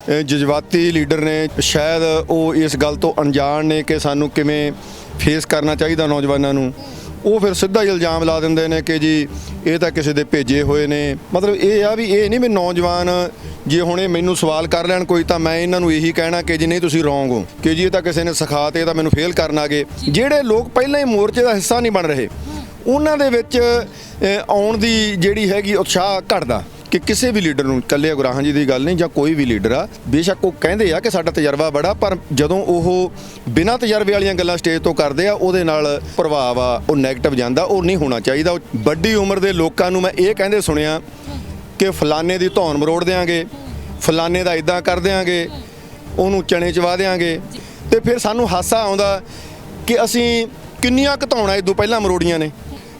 ਜਜ਼ਬਾਤੀ leader ਨੇ, ਸ਼ਾਇਦ ਉਹ ਇਸ ਗੱਲ ਤੋਂ ਅਣਜਾਣ ਨੇ ਕਿ ਸਾਨੂੰ ਕਿਵੇਂ ਫੇਸ ਕਰਨਾ ਚਾਹੀਦਾ ਨੌਜਵਾਨਾਂ ਨੂੰ। ਉਹ ਫਿਰ ਸਿੱਧਾ ਹੀ ਇਲਜ਼ਾਮ ਲਾ ਦਿੰਦੇ ਨੇ ਕਿ ਜੀ ਇਹ ਤਾਂ ਕਿਸੇ ਦੇ ਭੇਜੇ ਹੋਏ ਨੇ। ਮਤਲਬ ਇਹ ਆ ਵੀ ਇਹ ਨਹੀਂ ਵੀ ਨੌਜਵਾਨ ਜੇ ਹੁਣ ਇਹ ਮੈਨੂੰ ਸਵਾਲ ਕਰ ਲੈਣ ਕੋਈ ਤਾਂ ਮੈਂ ਇਹਨਾਂ ਨੂੰ ਇਹੀ ਕਹਿਣਾ ਕਿ ਜੀ ਨਹੀਂ ਤੁਸੀਂ ਰੋਂਗ ਹੋ, ਕਿ ਜੀ ਇਹ ਤਾਂ ਕਿਸੇ ਨੇ ਸਿਖਾ ਤੇ ਇਹ ਤਾਂ ਮੈਨੂੰ ਫੇਲ ਕਰਨ ਆ ਗਏ। ਜਿਹੜੇ ਲੋਕ ਪਹਿਲਾਂ ਹੀ ਮੋਰਚੇ ਦਾ ਹਿੱਸਾ ਨਹੀਂ ਬਣ ਰਹੇ ਉਹਨਾਂ ਦੇ ਵਿੱਚ ਆਉਣ ਦੀ ਜਿਹੜੀ ਹੈਗੀ ਉਤਸ਼ਾਹ ਘਟਦਾ। ਕਿ ਕਿਸੇ ਵੀ ਲੀਡਰ ਨੂੰ, ਇਕੱਲੇ ਗੁਰਾਹਾਂ ਜੀ ਦੀ ਗੱਲ ਨਹੀਂ ਜਾਂ ਕੋਈ ਵੀ ਲੀਡਰ ਆ, ਬੇਸ਼ੱਕ ਉਹ ਕਹਿੰਦੇ ਆ ਕਿ ਸਾਡਾ ਤਜਰਬਾ ਬੜਾ, ਪਰ ਜਦੋਂ ਉਹ ਬਿਨਾਂ ਤਜਰਬੇ ਵਾਲੀਆਂ ਗੱਲਾਂ ਸਟੇਜ ਤੋਂ ਕਰਦੇ ਆ ਉਹਦੇ ਨਾਲ ਪ੍ਰਭਾਵ ਆ ਉਹ ਨੈਗੇਟਿਵ ਜਾਂਦਾ। ਉਹ ਨਹੀਂ ਹੋਣਾ ਚਾਹੀਦਾ। ਵੱਡੀ ਉਮਰ ਦੇ ਲੋਕਾਂ ਨੂੰ ਮੈਂ ਇਹ ਕਹਿੰਦੇ ਸੁਣਿਆ ਕਿ ਫਲਾਣੇ ਦੀ ਧੌਣ ਮਰੋੜ ਦਿਆਂਗੇ, ਫਲਾਣੇ ਦਾ ਇਦਾਂ ਕਰ ਦਿਆਂਗੇ, ਉਹਨੂੰ ਚਣੇ ਚਵਾ ਦਿਆਂਗੇ। ਤੇ ਫਿਰ ਸਾਨੂੰ ਹਾਸਾ ਆਉਂਦਾ ਕਿ ਅਸੀਂ ਕਿੰਨੀਆਂ ਧੌਣਾਂ ਇਦੋਂ ਪਹਿਲਾਂ ਮਰੋੜੀਆਂ ਨੇ,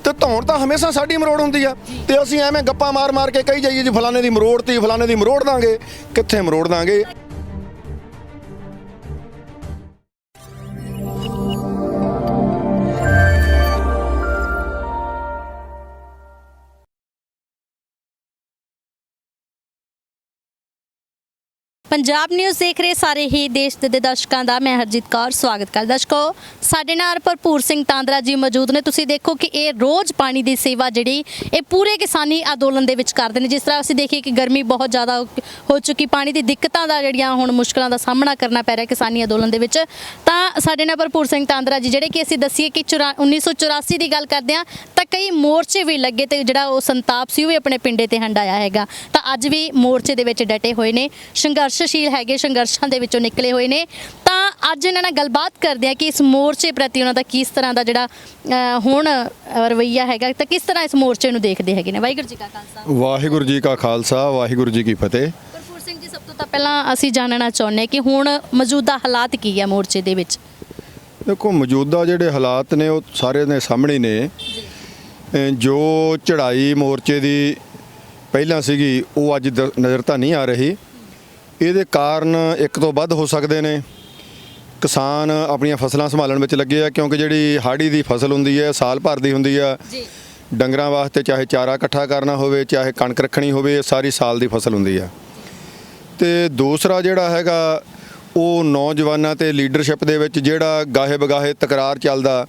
ਤੇ ਧੌਣ ਤਾਂ ਹਮੇਸ਼ਾ ਸਾਡੀ ਮਰੋੜ ਹੁੰਦੀ ਆ। ਤੇ ਅਸੀਂ ਐਵੇਂ ਗੱਪਾਂ ਮਾਰ ਮਾਰ ਕੇ ਕਹੀ ਜਾਈਏ ਜੀ ਫਲਾਣੇ ਦੀ ਮਰੋੜਤੀ, ਫਲਾਣੇ ਦੀ ਮਰੋੜ ਦਾਂਗੇ। ਕਿੱਥੇ ਮਰੋੜ ਦਾਂਗੇ? पंजाब न्यूज़ देख रहे सारे ही देश ਦੇ ਦਰਸ਼ਕਾਂ ਦਾ ਮੈਂ ਹਰਜੀਤ ਕੌਰ ਸਵਾਗਤ ਕਰਦਾ। ਦਰਸ਼ਕੋ ਸਾਡੇ ਨਾਲ ਭਰਪੂਰ ਸਿੰਘ ਤਾਂਦਰਾ ਜੀ ਮੌਜੂਦ ਨੇ। ਤੁਸੀਂ ਦੇਖੋ ਕਿ ਇਹ ਰੋਜ਼ ਪਾਣੀ ਦੀ ਸੇਵਾ ਜਿਹੜੀ ਇਹ ਪੂਰੇ ਕਿਸਾਨੀ ਅੰਦੋਲਨ ਦੇ ਵਿੱਚ ਕਰਦੇ ਨੇ। ਜਿਸ ਤਰ੍ਹਾਂ ਅਸੀਂ ਦੇਖੀਏ ਕਿ ਗਰਮੀ ਬਹੁਤ ਜ਼ਿਆਦਾ ਹੋ ਚੁੱਕੀ, ਪਾਣੀ ਦੀ ਦਿੱਕਤਾਂ ਦਾ ਜਿਹੜੀਆਂ ਹੁਣ ਮੁਸ਼ਕਲਾਂ ਦਾ ਸਾਹਮਣਾ ਕਰਨਾ ਪੈ ਰਿਹਾ ਕਿਸਾਨੀ ਅੰਦੋਲਨ ਦੇ ਵਿੱਚ। ਤਾਂ ਸਾਡੇ ਨਾਲ ਭਰਪੂਰ ਸਿੰਘ ਤਾਂਦਰਾ ਜੀ, ਜਿਹੜੇ ਕਿ ਅਸੀਂ ਦੱਸੀਏ ਕਿ 1984 ਦੀ ਗੱਲ ਕਰਦੇ ਹਾਂ ਤਾਂ ਕਈ ਮੋਰਚੇ ਵੀ ਲੱਗੇ ਤੇ ਜਿਹੜਾ ਉਹ ਸੰਤਾਪ ਸੀ ਉਹ ਵੀ ਆਪਣੇ ਪਿੰਡੇ ਤੇ ਹੰਡਾਇਆ ਹੈਗਾ। ਤਾਂ ਅੱਜ ਵੀ ਮੋਰਚੇ ਦੇ ਵਿੱਚ ਡਟੇ ਹੋਏ ਨੇ, ਸੰਘਰਸ਼ਸ਼ੀਲ ਹੈਗੇ, ਸੰਘਰਸ਼ਾਂ ਦੇ ਵਿੱਚੋਂ ਨਿਕਲੇ ਹੋਏ ਨੇ। ਤਾਂ ਅੱਜ ਇਹਨਾਂ ਨਾਲ ਗੱਲਬਾਤ ਕਰਦੇ ਆ ਕਿ ਇਸ ਮੋਰਚੇ ਪ੍ਰਤੀ ਉਹਨਾਂ ਦਾ ਕਿਸ ਤਰ੍ਹਾਂ ਦਾ ਜਿਹੜਾ ਹੁਣ ਰਵੱਈਆ ਹੈਗਾ, ਤਾਂ ਕਿਸ ਤਰ੍ਹਾਂ ਇਸ ਮੋਰਚੇ ਨੂੰ ਦੇਖਦੇ ਹੈਗੇ ਨੇ। ਵਾਹਿਗੁਰੂ ਜੀ ਕਾ ਖਾਲਸਾ। ਵਾਹਿਗੁਰੂ ਜੀ ਕਾ ਖਾਲਸਾ, ਵਾਹਿਗੁਰੂ ਜੀ ਕੀ ਫਤਿਹ। ਭਰਪੂਰ ਸਿੰਘ ਜੀ, ਸਭ ਤੋਂ ਤਾਂ ਪਹਿਲਾਂ ਅਸੀਂ ਜਾਣਨਾ ਚਾਹੁੰਦੇ ਕਿ ਹੁਣ ਮੌਜੂਦਾ ਹਾਲਾਤ ਕੀ ਹੈ ਮੋਰਚੇ ਦੇ ਵਿੱਚ। ਦੇਖੋ, ਮੌਜੂਦਾ ਜਿਹੜੇ ਹਾਲਾਤ ਨੇ ਉਹ ਸਾਰੇ ਦੇ ਸਾਹਮਣੇ ਨੇ। ਜੋ ਚੜ੍ਹਾਈ ਮੋਰਚੇ ਦੀ ਪਹਿਲਾਂ ਸੀਗੀ ਉਹ ਅੱਜ ਨਜ਼ਰ ਤਾਂ ਨਹੀਂ ਆ ਰਹੀ। ਇਹਦੇ ਕਾਰਨ ਇੱਕ ਤੋਂ ਵੱਧ ਹੋ ਸਕਦੇ ਨੇ। ਕਿਸਾਨ ਆਪਣੀਆਂ ਫਸਲਾਂ ਸੰਭਾਲਣ ਵਿੱਚ ਲੱਗੇ ਆ, ਕਿਉਂਕਿ ਜਿਹੜੀ ਹਾੜੀ ਦੀ ਫਸਲ ਹੁੰਦੀ ਹੈ ਸਾਲ ਭਰ ਦੀ ਹੁੰਦੀ ਆ। ਡੰਗਰਾਂ ਵਾਸਤੇ ਚਾਹੇ ਚਾਰਾ ਇਕੱਠਾ ਕਰਨਾ ਹੋਵੇ, ਚਾਹੇ ਕਣਕ ਰੱਖਣੀ ਹੋਵੇ, ਸਾਰੀ ਸਾਲ ਦੀ ਫਸਲ ਹੁੰਦੀ ਆ। ਤੇ ਦੂਸਰਾ ਜਿਹੜਾ ਹੈਗਾ ਉਹ ਨੌਜਵਾਨਾਂ ਤੇ ਲੀਡਰਸ਼ਿਪ ਦੇ ਵਿੱਚ ਜਿਹੜਾ ਗਾਹੇ ਬਗਾਹੇ ਤਕਰਾਰ ਚੱਲਦਾ,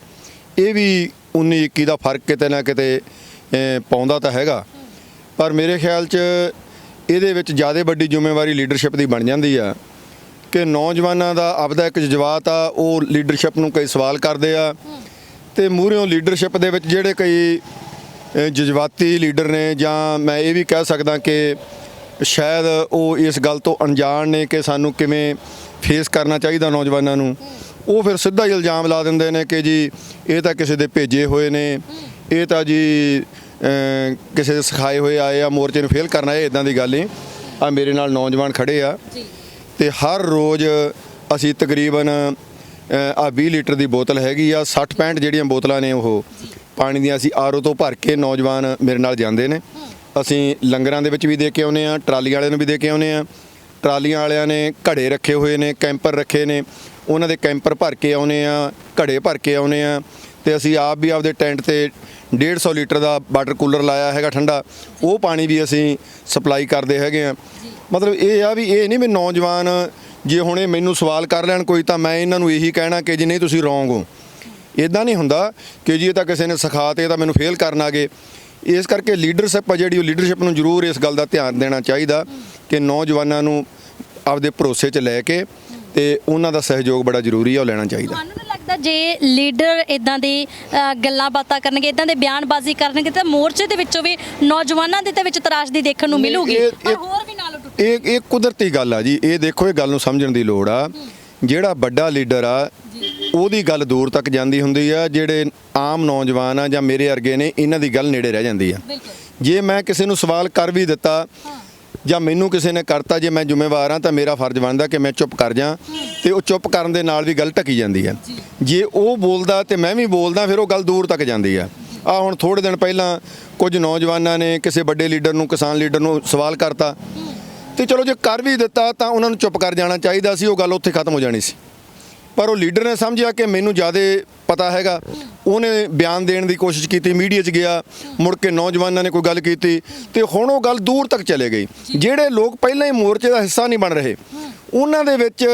ਇਹ ਵੀ 19-21 ਦਾ ਫਰਕ ਕਿਤੇ ਨਾ ਕਿਤੇ ਪਾਉਂਦਾ ਤਾਂ ਹੈਗਾ। ਪਰ ਮੇਰੇ ਖਿਆਲ 'ਚ ਇਹਦੇ ਵਿੱਚ ਜ਼ਿਆਦਾ ਵੱਡੀ ਜ਼ਿੰਮੇਵਾਰੀ ਲੀਡਰਸ਼ਿਪ ਦੀ ਬਣ ਜਾਂਦੀ ਆ ਕਿ ਨੌਜਵਾਨਾਂ ਦਾ ਆਪਦਾ ਇੱਕ ਜਜ਼ਬਾਤ ਆ, ਉਹ ਲੀਡਰਸ਼ਿਪ ਨੂੰ ਕਈ ਸਵਾਲ ਕਰਦੇ ਆ। ਤੇ ਮੂਹਰਿਓਂ ਲੀਡਰਸ਼ਿਪ ਦੇ ਵਿੱਚ ਜਿਹੜੇ ਕਈ ਜਜ਼ਬਾਤੀ ਲੀਡਰ ਨੇ, ਜਾਂ ਮੈਂ ਇਹ ਵੀ ਕਹਿ ਸਕਦਾ ਕਿ ਸ਼ਾਇਦ ਉਹ ਇਸ ਗੱਲ ਤੋਂ ਅਣਜਾਣ ਨੇ ਕਿ ਸਾਨੂੰ ਕਿਵੇਂ ਫੇਸ ਕਰਨਾ ਚਾਹੀਦਾ ਨੌਜਵਾਨਾਂ ਨੂੰ। ਉਹ ਫਿਰ ਸਿੱਧਾ ਹੀ ਇਲਜ਼ਾਮ ਲਾ ਦਿੰਦੇ ਨੇ ਕਿ ਜੀ ਇਹ ਤਾਂ ਕਿਸੇ ਦੇ ਭੇਜੇ ਹੋਏ ਨੇ, ਇਹ ਤਾਂ ਜੀ ਕਿਸੇ ਦੇ ਸਿਖਾਏ ਹੋਏ ਆਏ ਆ ਮੋਰਚੇ ਨੂੰ ਫੇਲ ਕਰਨਾ। ਇਹ ਇਦਾਂ ਦੀ ਗੱਲ ਨਹੀਂ ਆ। ਮੇਰੇ ਨਾਲ ਨੌਜਵਾਨ ਖੜੇ ਆ ਤੇ ਹਰ ਰੋਜ਼ ਅਸੀਂ ਤਕਰੀਬਨ 20 ਲੀਟਰ ਦੀ ਬੋਤਲ ਹੈਗੀ ਆ, 60-65 ਜਿਹੜੀਆਂ ਬੋਤਲਾਂ ਨੇ ਉਹ ਪਾਣੀ ਦੀਆਂ ਅਸੀਂ ਆਰਓ ਤੋਂ ਭਰ ਕੇ ਨੌਜਵਾਨ ਮੇਰੇ ਨਾਲ ਜਾਂਦੇ ਨੇ। ਅਸੀਂ ਲੰਗਰਾਂ ਦੇ ਵਿੱਚ ਵੀ ਦੇ ਕੇ ਆਉਂਦੇ ਆ, ਟਰਾਲੀ ਵਾਲਿਆਂ ਨੂੰ ਵੀ ਦੇ ਕੇ ਆਉਂਦੇ ਆ। ਟਰਾਲੀਆਂ ਵਾਲਿਆਂ ਨੇ ਘੜੇ ਰੱਖੇ ਹੋਏ ਨੇ, ਕੈਂਪਰ ਰੱਖੇ ਨੇ, ਉਹਨਾਂ ਦੇ ਕੈਂਪਰ ਭਰ ਕੇ ਆਉਂਦੇ ਆ, ਘੜੇ ਭਰ ਕੇ ਆਉਂਦੇ ਆ। ਤੇ ਅਸੀਂ ਆਪ ਵੀ ਆਪਦੇ ਟੈਂਟ ਤੇ 150 ਲੀਟਰ ਦਾ ਵਾਟਰ ਕੂਲਰ ਲਾਇਆ ਹੈਗਾ ਠੰਡਾ, ਉਹ ਪਾਣੀ ਵੀ ਅਸੀਂ ਸਪਲਾਈ ਕਰਦੇ ਹੈਗੇ ਆ। ਮਤਲਬ ਇਹ ਆ ਵੀ ਇਹ ਨਹੀਂ ਵੀ ਨੌਜਵਾਨ ਜੇ ਹੁਣ ਇਹ ਮੈਨੂੰ ਸਵਾਲ ਕਰ ਲੈਣ ਕੋਈ ਤਾਂ ਮੈਂ ਇਹਨਾਂ ਨੂੰ ਇਹੀ ਕਹਿਣਾ ਕਿ ਜੀ ਨਹੀਂ ਤੁਸੀਂ ਰੋਂਗ ਹੋ। ਇੱਦਾਂ ਨਹੀਂ ਹੁੰਦਾ ਕਿ ਜੀ ਇਹ ਤਾਂ ਕਿਸੇ ਨੇ ਸਿਖਾ ਤੇ ਇਹ ਤਾਂ ਮੈਨੂੰ ਫੇਲ ਕਰਨ ਆ ਗਏ। ਇਸ ਕਰਕੇ ਲੀਡਰਸ਼ਿਪ ਆ ਜਿਹੜੀ, ਉਹ ਲੀਡਰਸ਼ਿਪ ਨੂੰ ਜ਼ਰੂਰ ਇਸ ਗੱਲ ਦਾ ਧਿਆਨ ਦੇਣਾ ਚਾਹੀਦਾ ਕਿ ਨੌਜਵਾਨਾਂ ਨੂੰ ਆਪਦੇ ਭਰੋਸੇ 'ਚ ਲੈ ਕੇ ਤੇ ਉਹਨਾਂ ਦਾ ਸਹਿਯੋਗ ਬੜਾ ਜ਼ਰੂਰੀ ਆ, ਉਹ ਲੈਣਾ ਚਾਹੀਦਾ। ਤੁਹਾਨੂੰ ਨਹੀਂ ਲੱਗਦਾ ਜੇ ਲੀਡਰ ਇਦਾਂ ਦੀ ਗੱਲਾਂ ਬਾਤਾਂ ਕਰਨਗੇ, ਇਦਾਂ ਦੇ ਬਿਆਨਬਾਜ਼ੀ ਕਰਨਗੇ ਤਾਂ ਮੋਰਚੇ ਦੇ ਵਿੱਚੋਂ ਵੀ ਨੌਜਵਾਨਾਂ ਦੇ ਵਿੱਚ ਤਰਾਸ਼ਦੀ ਦੇਖਣ ਨੂੰ ਮਿਲੂਗੀ, ਪਰ ਹੋਰ ਵੀ ਨਾਲ ਟੁੱਟੇ? ਇਹ ਕੁਦਰਤੀ ਗੱਲ ਆ ਜੀ। ਇਹ ਦੇਖੋ, ਇਹ ਗੱਲ ਨੂੰ ਸਮਝਣ ਦੀ ਲੋੜ ਆ। ਜਿਹੜਾ ਵੱਡਾ ਲੀਡਰ ਆ ਉਹਦੀ ਗੱਲ ਦੂਰ ਤੱਕ ਜਾਂਦੀ ਹੁੰਦੀ ਆ, ਜਿਹੜੇ ਆਮ ਨੌਜਵਾਨ ਆ ਜਾਂ ਮੇਰੇ ਵਰਗੇ ਨੇ ਇਹਨਾਂ ਦੀ ਗੱਲ ਨੇੜੇ ਰਹਿ ਜਾਂਦੀ ਆ। ਜੇ ਮੈਂ ਕਿਸੇ ਨੂੰ ਸਵਾਲ ਕਰ ਵੀ ਦਿੱਤਾ ਜਾਂ ਮੈਨੂੰ ਕਿਸੇ ਨੇ ਕਰਤਾ, ਜੇ ਮੈਂ ਜ਼ਿੰਮੇਵਾਰ ਹਾਂ ਤਾਂ ਮੇਰਾ ਫਰਜ਼ ਬਣਦਾ ਕਿ ਮੈਂ ਚੁੱਪ ਕਰ ਜਾਂ। ਤੇ ਉਹ ਚੁੱਪ ਕਰਨ ਦੇ ਨਾਲ ਵੀ ਗੱਲ ਢਕੀ ਜਾਂਦੀ ਆ। ਜੇ ਉਹ ਬੋਲਦਾ ਤੇ ਮੈਂ ਵੀ ਬੋਲਦਾ, ਫਿਰ ਉਹ ਗੱਲ ਦੂਰ ਤੱਕ ਜਾਂਦੀ ਆ। ਹੁਣ ਥੋੜ੍ਹੇ ਦਿਨ ਪਹਿਲਾਂ ਕੁਝ ਨੌਜਵਾਨਾਂ ਨੇ ਕਿਸੇ ਵੱਡੇ ਲੀਡਰ ਨੂੰ, ਕਿਸਾਨ ਲੀਡਰ ਨੂੰ ਸਵਾਲ ਕਰਤਾ, ਤੇ ਚਲੋ ਜੇ ਕਰ ਵੀ ਦਿੱਤਾ ਤਾਂ ਉਹਨਾਂ ਨੂੰ ਚੁੱਪ ਕਰ ਜਾਣਾ ਚਾਹੀਦਾ ਸੀ, ਉਹ ਗੱਲ ਉੱਥੇ ਖਤਮ ਹੋ ਜਾਣੀ ਸੀ। ਪਰ ਉਹ ਲੀਡਰ ਨੇ ਸਮਝਿਆ ਕਿ ਮੈਨੂੰ ਜ਼ਿਆਦਾ ਪਤਾ ਹੈਗਾ, ਉਹਨੇ ਬਿਆਨ ਦੇਣ ਦੀ ਕੋਸ਼ਿਸ਼ ਕੀਤੀ, ਮੀਡੀਆ 'ਚ ਗਿਆ, ਮੁੜ ਕੇ ਨੌਜਵਾਨਾਂ ਨੇ ਕੋਈ ਗੱਲ ਕੀਤੀ ਤੇ ਹੁਣ ਉਹ ਗੱਲ ਦੂਰ ਤੱਕ ਚਲੇ ਗਈ। ਜਿਹੜੇ ਲੋਕ ਪਹਿਲਾਂ ਹੀ ਮੋਰਚੇ ਦਾ ਹਿੱਸਾ ਨਹੀਂ ਬਣ ਰਹੇ ਉਹਨਾਂ ਦੇ ਵਿੱਚ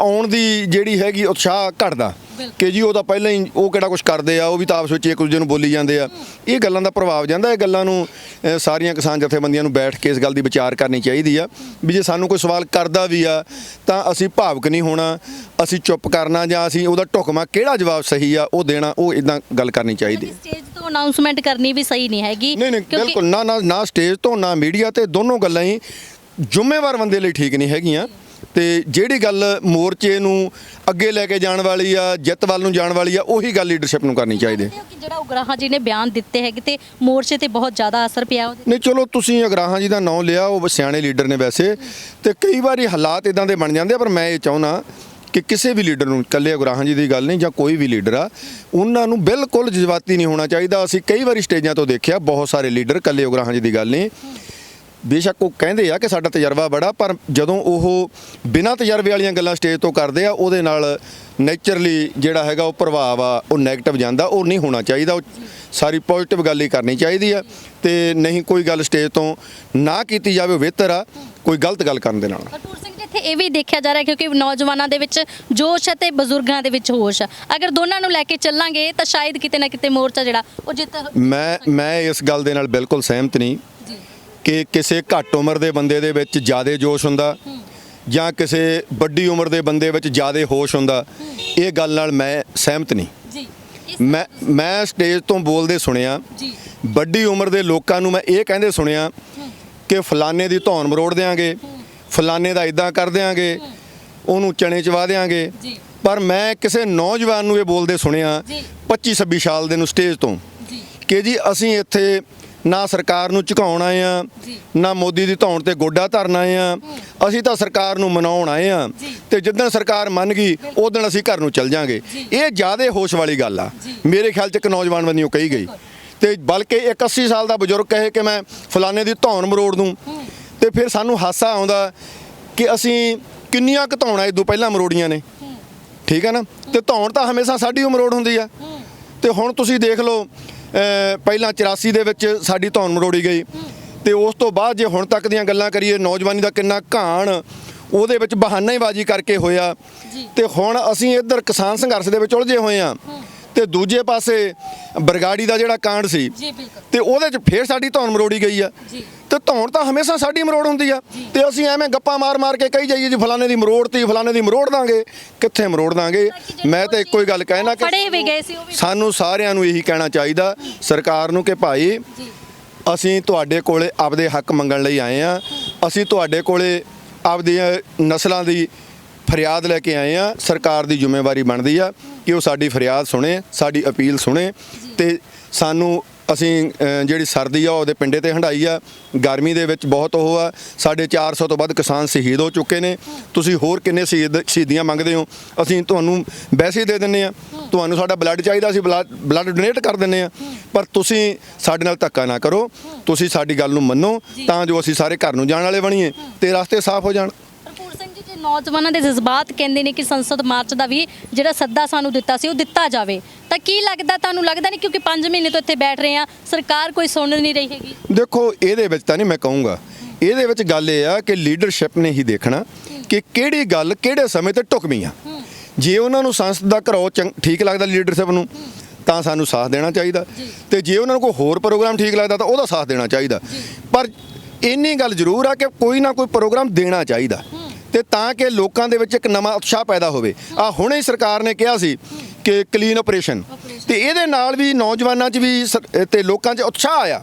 ਆਉਣ ਦੀ ਜਿਹੜੀ ਹੈਗੀ ਉਤਸ਼ਾਹ ਘਟਦਾ ਕਿ ਜੀ ਉਹ ਤਾਂ ਪਹਿਲਾਂ ਹੀ ਉਹ ਕਿਹੜਾ ਕੁਝ ਕਰਦੇ ਆ, ਉਹ ਵੀ ਤਾਂ ਆਪਸ ਵਿੱਚ ਇੱਕ ਦੂਜੇ ਨੂੰ ਬੋਲੀ ਜਾਂਦੇ ਆ। ਇਹ ਗੱਲਾਂ ਦਾ ਪ੍ਰਭਾਵ ਜਾਂਦਾ। ਇਹ ਗੱਲਾਂ ਨੂੰ ਸਾਰੀਆਂ ਕਿਸਾਨ ਜਥੇਬੰਦੀਆਂ ਨੂੰ ਬੈਠ ਕੇ ਇਸ ਗੱਲ ਦੀ ਵਿਚਾਰ ਕਰਨੀ ਚਾਹੀਦੀ ਆ ਵੀ ਜੇ ਸਾਨੂੰ ਕੋਈ ਸਵਾਲ ਕਰਦਾ ਵੀ ਆ ਤਾਂ ਅਸੀਂ ਭਾਵੁਕ ਨਹੀਂ ਹੋਣਾ, ਅਸੀਂ ਚੁੱਪ ਕਰਨਾ ਜਾਂ ਅਸੀਂ ਉਹਦਾ ਢੁਕਵਾਂ ਕਿਹੜਾ ਜਵਾਬ ਸਹੀ ਆ ਉਹ ਦੇਣਾ, ਉਹ ਇਦਾਂ ਗੱਲ ਕਰਨੀ ਚਾਹੀਦੀ ਹੈ। ਸਟੇਜ ਤੋਂ ਅਨਾਉਂਸਮੈਂਟ ਕਰਨੀ ਵੀ ਸਹੀ ਨਹੀਂ ਹੈਗੀ। ਨਹੀਂ ਬਿਲਕੁਲ ਨਾ ਸਟੇਜ ਤੋਂ ਨਾ ਮੀਡੀਆ ਤੇ, ਦੋਨੋਂ ਗੱਲਾਂ ਹੀ ਜ਼ਿੰਮੇਵਾਰ ਬੰਦੇ ਲਈ ਠੀਕ ਨਹੀਂ ਹੈਗੀਆਂ। ਤੇ ਜਿਹੜੀ ਗੱਲ ਮੋਰਚੇ ਨੂੰ ਅੱਗੇ ਲੈ ਕੇ ਜਾਣ ਵਾਲੀ ਆ, ਜਿੱਤ ਵੱਲ ਨੂੰ ਜਾਣ ਵਾਲੀ ਆ, ਉਹੀ ਗੱਲ ਲੀਡਰਸ਼ਿਪ ਨੂੰ ਕਰਨੀ ਚਾਹੀਦੀ ਹੈ। ਜਿਹੜਾ ਉਗਰਾਹਾਂ ਜੀ ਨੇ ਬਿਆਨ ਦਿੱਤੇ ਹੈਗੇ ਤੇ ਮੋਰਚੇ ਤੇ ਬਹੁਤ ਜ਼ਿਆਦਾ ਅਸਰ ਪਿਆ ਉਹਦੇ। ਨਹੀਂ ਚਲੋ ਤੁਸੀਂ ਉਗਰਾਹਾਂ ਜੀ ਦਾ ਨਾਮ ਲਿਆ, ਉਹ ਸਿਆਣੇ ਲੀਡਰ ਨੇ ਵੈਸੇ, ਤੇ ਕਈ ਵਾਰੀ ਹਾਲਾਤ ਇਦਾਂ ਦੇ ਬਣ ਜਾਂਦੇ ਆ। ਪਰ ਮੈਂ ਇਹ ਚਾਹੁੰਦਾ ਕਿ ਕਿਸੇ ਵੀ ਲੀਡਰ ਨੂੰ, ਇਕੱਲੇ ਉਗਰਾਹਾਂ ਜੀ ਦੀ ਗੱਲ ਨਹੀਂ ਜਾਂ ਕੋਈ ਵੀ ਲੀਡਰ ਆ, ਉਹਨਾਂ ਨੂੰ ਬਿਲਕੁਲ ਜਜ਼ਬਾਤੀ ਨਹੀਂ ਹੋਣਾ ਚਾਹੀਦਾ। ਅਸੀਂ ਕਈ ਵਾਰੀ ਸਟੇਜਾਂ ਤੋਂ ਦੇਖਿਆ ਬਹੁਤ ਸਾਰੇ ਲੀਡਰ, ਇਕੱਲੇ ਉਗਰਾਹਾਂ ਜੀ ਦੀ ਗੱਲ ਨਹੀਂ, ਬੇਸ਼ੱਕ ਉਹ ਕਹਿੰਦੇ ਆ ਕਿ ਸਾਡਾ ਤਜਰਬਾ ਬੜਾ, ਪਰ ਜਦੋਂ ਉਹ ਬਿਨਾਂ ਤਜਰਬੇ ਵਾਲੀਆਂ ਗੱਲਾਂ ਸਟੇਜ ਤੋਂ ਕਰਦੇ ਆ ਉਹਦੇ ਨਾਲ ਨੇਚਰਲੀ ਜਿਹੜਾ ਹੈਗਾ ਉਹ ਪ੍ਰਭਾਵ ਆ ਉਹ ਨੈਗੇਟਿਵ ਜਾਂਦਾ। ਉਹ ਨਹੀਂ ਹੋਣਾ ਚਾਹੀਦਾ। ਉਹ ਸਾਰੀ ਪੋਜ਼ਿਟਿਵ ਗੱਲ ਹੀ ਕਰਨੀ ਚਾਹੀਦੀ ਆ ਤੇ ਨਹੀਂ ਕੋਈ ਗੱਲ ਸਟੇਜ ਤੋਂ ਨਾ ਕੀਤੀ ਜਾਵੇ, ਉਹ ਬਿਹਤਰ ਆ ਕੋਈ ਗਲਤ ਗੱਲ ਕਰਨ ਦੇ ਨਾਲ। ਭਰਪੂਰ ਸਿੰਘ ਜੀ, ਇੱਥੇ ਇਹ ਵੀ ਦੇਖਿਆ ਜਾ ਰਿਹਾ ਕਿਉਂਕਿ ਨੌਜਵਾਨਾਂ ਦੇ ਵਿੱਚ ਜੋਸ਼ ਹੈ ਤੇ ਬਜ਼ੁਰਗਾਂ ਦੇ ਵਿੱਚ ਹੋਸ਼। ਅਗਰ ਦੋਨਾਂ ਨੂੰ ਲੈ ਕੇ ਚੱਲਾਂਗੇ ਤਾਂ ਸ਼ਾਇਦ ਕਿਤੇ ਨਾ ਕਿਤੇ ਮੋਰਚਾ ਜਿਹੜਾ ਉਹ ਜਿੱਤ। ਮੈਂ ਇਸ ਗੱਲ ਦੇ ਨਾਲ ਬਿਲਕੁਲ ਸਹਿਮਤ ਨਹੀਂ ਕਿ ਕਿਸੇ ਘੱਟ ਉਮਰ ਦੇ ਬੰਦੇ ਦੇ ਵਿੱਚ ਜ਼ਿਆਦਾ ਜੋਸ਼ ਹੁੰਦਾ ਜਾਂ ਕਿਸੇ ਵੱਡੀ ਉਮਰ ਦੇ ਬੰਦੇ ਵਿੱਚ ਜ਼ਿਆਦਾ ਹੋਸ਼ ਹੁੰਦਾ। ਇਹ ਗੱਲ ਨਾਲ ਮੈਂ ਸਹਿਮਤ ਨਹੀਂ ਜੀ। ਮੈਂ ਸਟੇਜ ਤੋਂ ਬੋਲਦੇ ਸੁਣਿਆ ਜੀ, ਵੱਡੀ ਉਮਰ ਦੇ ਲੋਕਾਂ ਨੂੰ ਮੈਂ ਇਹ ਕਹਿੰਦੇ ਸੁਣਿਆ ਕਿ ਫਲਾਣੇ ਦੀ ਧੌਣ ਮਰੋੜ ਦਿਆਂਗੇ, ਫਲਾਣੇ ਦਾ ਇਦਾਂ ਕਰ ਦਿਆਂਗੇ, ਉਹਨੂੰ ਚਣੇ ਚਵਾ ਦਿਆਂਗੇ। ਪਰ ਮੈਂ ਕਿਸੇ ਨੌਜਵਾਨ ਨੂੰ ਇਹ ਬੋਲਦੇ ਸੁਣਿਆ 25-26 ਸਾਲ ਦੇ ਨੂੰ ਸਟੇਜ ਤੋਂ ਕਿ ਜੀ ਅਸੀਂ ਇੱਥੇ ਨਾ ਸਰਕਾਰ ਨੂੰ ਝੁਕਾਉਣ ਆਏ ਆ, ਨਾ ਮੋਦੀ ਦੀ ਧੌਣ ਤੇ ਗੋਡਾ ਧਰਨ ਆਏ ਆ, ਅਸੀਂ ਤਾਂ ਸਰਕਾਰ ਨੂੰ ਮਨਾਉਣ ਆਏ ਆ ਤੇ ਜਿੱਦਣ ਸਰਕਾਰ ਮੰਨ ਗਈ ਉਦੋਂ ਅਸੀਂ ਘਰ ਨੂੰ ਚੱਲ ਜਾਾਂਗੇ। ਇਹ ਜ਼ਿਆਦਾ ਹੋਸ਼ ਵਾਲੀ ਗੱਲ ਆ ਮੇਰੇ ਖਿਆਲ 'ਚ, ਇੱਕ ਨੌਜਵਾਨ ਬੰਨਿਓ ਕਹੀ ਗਈ। ਤੇ ਬਲਕਿ ਇੱਕ 80 ਸਾਲ ਦਾ ਬਜ਼ੁਰਗ ਕਹੇ ਕਿ ਮੈਂ ਫਲਾਣੇ ਦੀ ਧੌਣ ਮਰੋੜ ਦੂੰ ਤੇ ਫਿਰ ਸਾਨੂੰ ਹਾਸਾ ਆਉਂਦਾ ਕਿ ਅਸੀਂ ਕਿੰਨੀਆਂ ਕੁ ਧੌਣਾਂ ਇਦੋਂ ਪਹਿਲਾਂ ਮਰੋੜੀਆਂ ਨੇ। ਠੀਕ ਹੈ ਨਾ, ਤੇ ਧੌਣ ਤਾਂ ਹਮੇਸ਼ਾ ਸਾਡੀ ਮਰੋੜ ਹੁੰਦੀ ਆ। ਤੇ ਹੁਣ ਤੁਸੀਂ ਦੇਖ ਲਓ, ਪਹਿਲਾਂ 84 ਦੇ ਵਿੱਚ ਸਾਡੀ ਧੌਣ ਮਰੋੜੀ ਗਈ ਤੇ ਉਸ ਤੋਂ ਬਾਅਦ ਜੇ ਹੁਣ ਤੱਕ ਦੀਆਂ ਗੱਲਾਂ ਕਰੀਏ, ਨੌਜਵਾਨੀ ਦਾ ਕਿੰਨਾ ਘਾਣ ਉਹਦੇ ਵਿੱਚ ਬਹਾਨਾਬਾਜ਼ੀ ਕਰਕੇ ਹੋਇਆ। ਤੇ ਹੁਣ ਅਸੀਂ ਇੱਧਰ ਕਿਸਾਨ ਸੰਘਰਸ਼ ਦੇ ਵਿੱਚ ਉਲਝੇ ਹੋਏ ਆ ਤੇ ਦੂਜੇ ਪਾਸੇ ਬਰਗਾੜੀ ਦਾ ਜਿਹੜਾ ਕਾਂਡ ਸੀ ਤੇ ਉਹਦੇ 'ਚ ਫੇਰ ਸਾਡੀ ਧੌਣ ਮਰੋੜੀ ਗਈ ਆ। ਤੇ ਧੌਣ ਤਾਂ ਹਮੇਸ਼ਾ ਸਾਡੀ ਮਰੋੜ ਹੁੰਦੀ ਆ ਤੇ ਅਸੀਂ ਐਵੇਂ ਗੱਪਾਂ ਮਾਰ ਕੇ ਕਹੀ ਜਾਈਏ ਜੀ ਫਲਾਣੇ ਦੀ ਮਰੋੜਤੀ, ਫਲਾਣੇ ਦੀ ਮਰੋੜ ਦਾਂਗੇ। ਕਿੱਥੇ ਮਰੋੜ ਦਾਂਗੇ? ਮੈਂ ਤਾਂ ਇੱਕੋ ਹੀ ਗੱਲ ਕਹਿਣਾ ਕਿ ਸਾਨੂੰ ਸਾਰਿਆਂ ਨੂੰ ਇਹੀ ਕਹਿਣਾ ਚਾਹੀਦਾ ਸਰਕਾਰ ਨੂੰ ਕਿ ਭਾਈ ਅਸੀਂ ਤੁਹਾਡੇ ਕੋਲੇ ਆਪਦੇ ਹੱਕ ਮੰਗਣ ਲਈ ਆਏ ਆ, ਅਸੀਂ ਤੁਹਾਡੇ ਕੋਲੇ ਆਪਦੀਆਂ ਨਸਲਾਂ ਦੀ ਫਰਿਆਦ ਲੈ ਕੇ ਆਏ ਆ। ਸਰਕਾਰ ਦੀ ਜ਼ਿੰਮੇਵਾਰੀ ਬਣਦੀ ਆ ਕਿ ਉਹ ਸਾਡੀ ਫਰਿਆਦ ਸੁਣੇ, ਸਾਡੀ ਅਪੀਲ ਸੁਣੇ ਤੇ ਸਾਨੂੰ ਅਸੀਂ ਜਿਹੜੀ ਸਰਦੀ ਆ ਉਹਦੇ ਪਿੰਡੇ ਤੇ ਹੰਡਾਈ ਆ, ਗਰਮੀ ਦੇ ਵਿੱਚ ਬਹੁਤ ਉਹ ਆ। 450 ਤੋਂ ਵੱਧ ਕਿਸਾਨ ਸ਼ਹੀਦ ਹੋ ਚੁੱਕੇ ਨੇ। ਤੁਸੀਂ ਹੋਰ ਕਿੰਨੇ ਸ਼ਹੀਦੀਆਂ ਮੰਗਦੇ ਹੋ? ਅਸੀਂ ਤੁਹਾਨੂੰ ਵੈਸੇ ਦੇ ਦਿੰਦੇ ਆ। ਤੁਹਾਨੂੰ ਸਾਡਾ ਬਲੱਡ ਚਾਹੀਦਾ, ਅਸੀਂ ਬਲੱਡ ਡੋਨੇਟ ਕਰ ਦਿੰਦੇ ਆ। ਪਰ ਤੁਸੀਂ ਸਾਡੇ ਨਾਲ ਧੱਕਾ ਨਾ ਕਰੋ, ਤੁਸੀਂ ਸਾਡੀ ਗੱਲ ਨੂੰ ਮੰਨੋ ਤਾਂ ਜੋ ਅਸੀਂ ਸਾਰੇ ਘਰ ਨੂੰ ਜਾਣ ਵਾਲੇ ਬਣੀਏ ਤੇ ਰਸਤੇ ਸਾਫ਼ ਹੋ ਜਾਣ। ਨੌਜਵਾਨਾਂ ਦੇ ਜਜ਼ਬਾਤ ਕਹਿੰਦੇ ਨੇ ਕਿ ਸੰਸਦ ਮਾਰਚ ਦਾ ਵੀ ਜਿਹੜਾ ਸੱਦਾ ਸਾਨੂੰ ਦਿੱਤਾ ਸੀ ਉਹ ਦਿੱਤਾ ਜਾਵੇ, ਤਾਂ ਕੀ ਲੱਗਦਾ ਤੁਹਾਨੂੰ? ਲੱਗਦਾ ਨਹੀਂ ਕਿਉਂਕਿ 5 ਮਹੀਨੇ ਤੋਂ ਇੱਥੇ ਬੈਠ ਰਹੇ ਆ, ਸਰਕਾਰ ਕੋਈ ਸੁਣ ਨਹੀਂ ਰਹੀ ਹੈਗੀ। ਦੇਖੋ ਇਹਦੇ ਵਿੱਚ ਤਾਂ ਨਹੀਂ ਮੈਂ ਕਹੂੰਗਾ, ਇਹਦੇ ਵਿੱਚ ਗੱਲ ਇਹ ਆ ਕਿ ਲੀਡਰਸ਼ਿਪ ਨੇ ਹੀ ਦੇਖਣਾ ਕਿ ਕਿਹੜੀ ਗੱਲ ਕਿਹੜੇ ਸਮੇਂ ਤੇ ਢੁਕਵੀਂ ਆ। ਜੇ ਉਹਨਾਂ ਨੂੰ ਸੰਸਦ ਦਾ ਘਰੋਂ ਠੀਕ ਲੱਗਦਾ ਲੀਡਰਸ਼ਿਪ ਨੂੰ ਤਾਂ ਸਾਨੂੰ ਸਾਥ ਦੇਣਾ ਚਾਹੀਦਾ, ਤੇ ਜੇ ਉਹਨਾਂ ਨੂੰ ਕੋਈ ਹੋਰ ਪ੍ਰੋਗਰਾਮ ਠੀਕ ਲੱਗਦਾ ਤਾਂ ਉਹਦਾ ਸਾਥ ਦੇਣਾ ਚਾਹੀਦਾ। ਪਰ ਇੰਨੀ ਗੱਲ ਜ਼ਰੂਰ ਆ ਕਿ ਕੋਈ ਨਾ ਕੋਈ ਪ੍ਰੋਗਰਾਮ ਦੇਣਾ ਚਾਹੀਦਾ ਤੇ ਤਾਂ ਕਿ ਲੋਕਾਂ ਦੇ ਵਿੱਚ ਇੱਕ ਨਵਾਂ ਉਤਸ਼ਾਹ ਪੈਦਾ ਹੋਵੇ। ਆ ਹੁਣੇ ਹੀ ਸਰਕਾਰ ਨੇ ਕਿਹਾ ਸੀ ਕਿ ਕਲੀਨ ਆਪਰੇਸ਼ਨ, ਤੇ ਇਹਦੇ ਨਾਲ ਵੀ ਨੌਜਵਾਨਾਂ 'ਚ ਵੀ ਤੇ ਲੋਕਾਂ 'ਚ ਉਤਸ਼ਾਹ ਆਇਆ